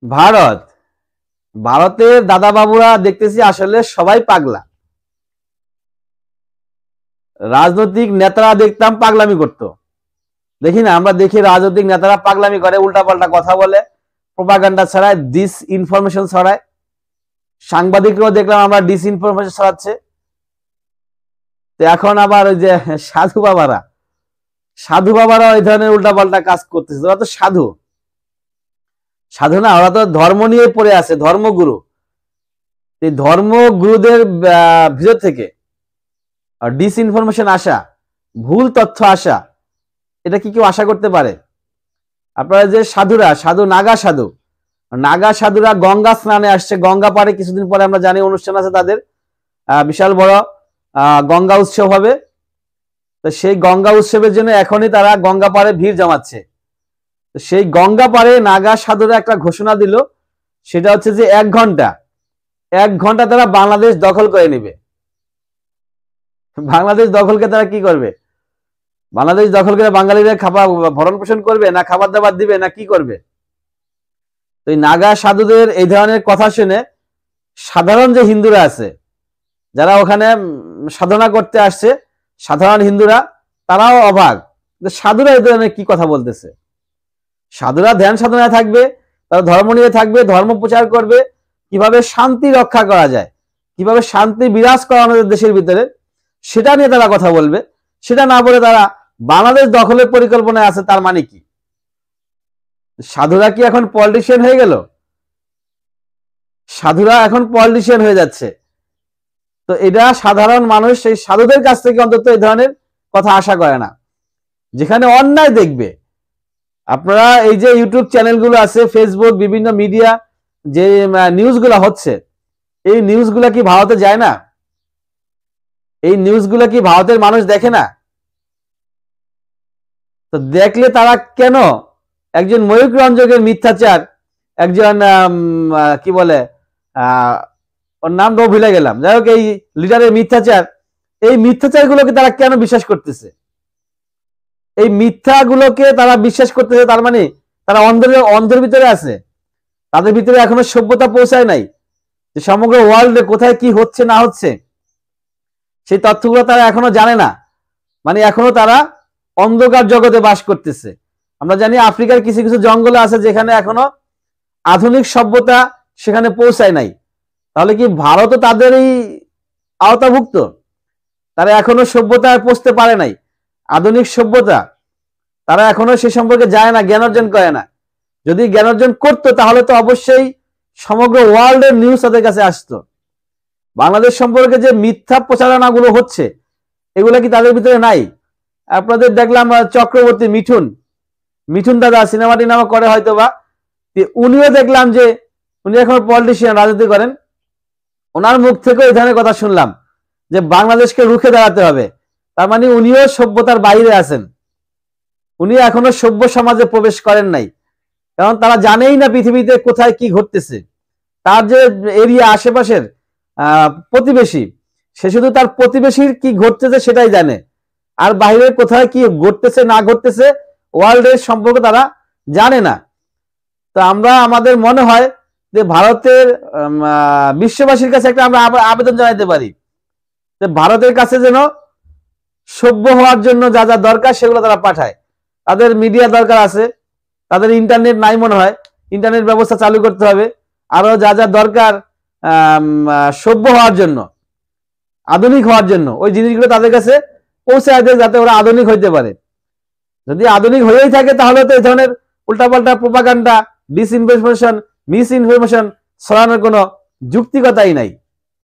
ভারত ভারতের দাদা বাবুরা দেখতেছি আসলে সবাই পাগলা। রাজনৈতিক নেতারা দেখতাম পাগলামি করতো, দেখি না আমরা দেখি রাজনৈতিক নেতারা পাগলামি করে, উল্টাপাল্টা কথা বলে, প্রোপাগান্ডা ছড়ায়, ডিস ইনফরমেশন ছড়ায়। সাংবাদিকরাও দেখলাম আমরা ডিস ইনফরমেশন ছড়াচ্ছে। তো এখন আবার ওই যে সাধু বাবারা ওই ধরনের উল্টাপাল্টা কাজ করতেছে। ওরা তো সাধু না, ওরা তো ধর্ম নিয়ে পড়ে আছে, ধর্মগুরু। এই ধর্মগুরুদের ভিতর থেকে ডিস ইনফরমেশন আসা, ভুল তথ্য আসা, এটা কি কেউ আশা করতে পারে? আপনারা যে নাগা সাধুরা গঙ্গা স্নানে আসছে, গঙ্গা পাড়ে কিছুদিন পরে আমরা জানি অনুষ্ঠান আছে তাদের, বিশাল বড় গঙ্গা উৎসব হবে। তো সেই গঙ্গা উৎসবের জন্য এখনই তারা গঙ্গা পাড়ে ভিড় জমাচ্ছে। তো সেই গঙ্গা পাড়ে নাগা সাধুরা একটা ঘোষণা দিল, সেটা হচ্ছে যে 1 ঘন্টা তারা বাংলাদেশ দখল করে নেবে। বাংলাদেশ দখলকে তারা কি করবে? বাংলাদেশ দখল করে বাঙালিরা ভরণ পোষণ করবে, না খাবার দাবার দিবে, না কি করবে? তো এই নাগা সাধুদের এই ধরনের কথা শুনে সাধারণ যে হিন্দুরা আছে, যারা ওখানে সাধনা করতে আসছে, সাধারণ হিন্দুরা, তারাও অবাক। সাধুরা এই ধরনের কি কথা বলতেছে? সাধুরা ধ্যান সাধনায় থাকবে, তারা ধর্ম নিয়ে থাকবে, ধর্ম প্রচার করবে, কিভাবে শান্তি রক্ষা করা যায়, কিভাবে শান্তি বিরাজ করানো দেশের ভিতরে, সেটা নিয়ে তারা কথা বলবে। সেটা না বলে তারা বাংলাদেশ দখলের পরিকল্পনায় আছে। তার মানে কি? সাধুরা কি এখন পলিটিশিয়ান হয়ে গেল? সাধুরা এখন পলিটিশিয়ান হয়ে যাচ্ছে। তো এটা সাধারণ মানুষ সেই সাধুদের কাছ থেকে অন্তত এই ধরনের কথা আশা করে না। যেখানে অন্যায় দেখবে, আপনারা এই যে ইউটিউব চ্যানেলগুলো আছে, ফেসবুক, বিভিন্ন মিডিয়া, যে নিউজগুলো হচ্ছে, এই নিউজগুলো কি ভারতে যায় না? এই নিউজগুলো কি ভারতের মানুষ দেখে না? তো দেখলে তারা কেন একজন ময়ূক রঞ্জকের মিথ্যাচার, একজন কি বলে, ওর নাম ভুলে গেলাম, যাই হোক, এই লিডারের মিথ্যাচার, এই মিথ্যাচারগুলোকে তারা কেন বিশ্বাস করতেছে? এই মিথ্যাগুলোকে তারা বিশ্বাস করতেছে, তার মানে তারা অন্ধের ভিতরে আছে। তাদের ভিতরে এখনো সভ্যতা পৌঁছায় নাই, যে সমগ্র ওয়ার্ল্ডে কোথায় কি হচ্ছে না হচ্ছে সেই তথ্যগুলো তারা এখনো জানে না। মানে এখনো তারা অন্ধকার জগতে বাস করতেছে। আমরা জানি আফ্রিকার কিছু কিছু জঙ্গলে আছে যেখানে এখনো আধুনিক সভ্যতা সেখানে পৌঁছায় নাই। তাহলে কি ভারতও তাদের এই আওতাভুক্ত? তারা এখনো সভ্যতায় পৌঁছতে পারে নাই, আধুনিক সভ্যতা তারা এখনো সে সম্পর্কে যায় না, জ্ঞান অর্জন করে না। যদি জ্ঞান অর্জন করতো তাহলে তো অবশ্যই সমগ্র ওয়ার্ল্ডের নিউজ তাদের কাছে আসতো। বাংলাদেশ সম্পর্কে যে মিথ্যা প্রচারণাগুলো হচ্ছে, এগুলো কি তাদের ভিতরে নাই? আপনাদের দেখলাম চক্রবর্তী মিঠুন দাদা সিনেমা টিনেমা করে হয়তো বা, উনিও দেখলাম যে উনি এখন পলিটিশিয়ান, রাজনীতি করেন। ওনার মুখ থেকে এই ধরনের কথা শুনলাম যে বাংলাদেশকে রুখে দাঁড়াতে হবে। তার মানে উনিও সভ্যতার বাইরে আছেন, উনি এখনো সভ্য সমাজে প্রবেশ করেন নাই। কারণ তারা জানেই না পৃথিবীতে কোথায় কি ঘটতেছে। তার যে এরিয়া আশেপাশের প্রতিবেশী, সে শুধু তার প্রতিবেশীর কি ঘটতেছে সেটাই জানে, আর বাইরের কোথায় কি ঘটতেছে না ঘটতেছে ওয়ার্ল্ডের সম্পর্কে তারা জানে না। তো আমাদের মনে হয় যে ভারতের বিশ্ববাসীর কাছে একটা আমরা আবেদন জানাতে পারি যে ভারতের কাছে যেন সভ্য হওয়ার জন্য যা যা দরকার সেগুলো তারা পাঠায়। তাদের মিডিয়া দরকার আছে, তাদের ইন্টারনেট নাই মনে হয়, ইন্টারনেট ব্যবস্থা চালু করতে হবে। আরো যা যা দরকার সভ্য হওয়ার জন্য, আধুনিক হওয়ার জন্য, ওই জিনিসগুলো তাদের কাছে পৌঁছে দেয় যাতে ওরা আধুনিক হইতে পারে। যদি আধুনিক হয়েই থাকে তাহলে তো এই ধরনের উল্টাপাল্টা প্রোপাগান্ডা, ডিসইনফরমেশন, মিস ইনফরমেশন ছড়ানোর কোনো যুক্তিকতাই নাই।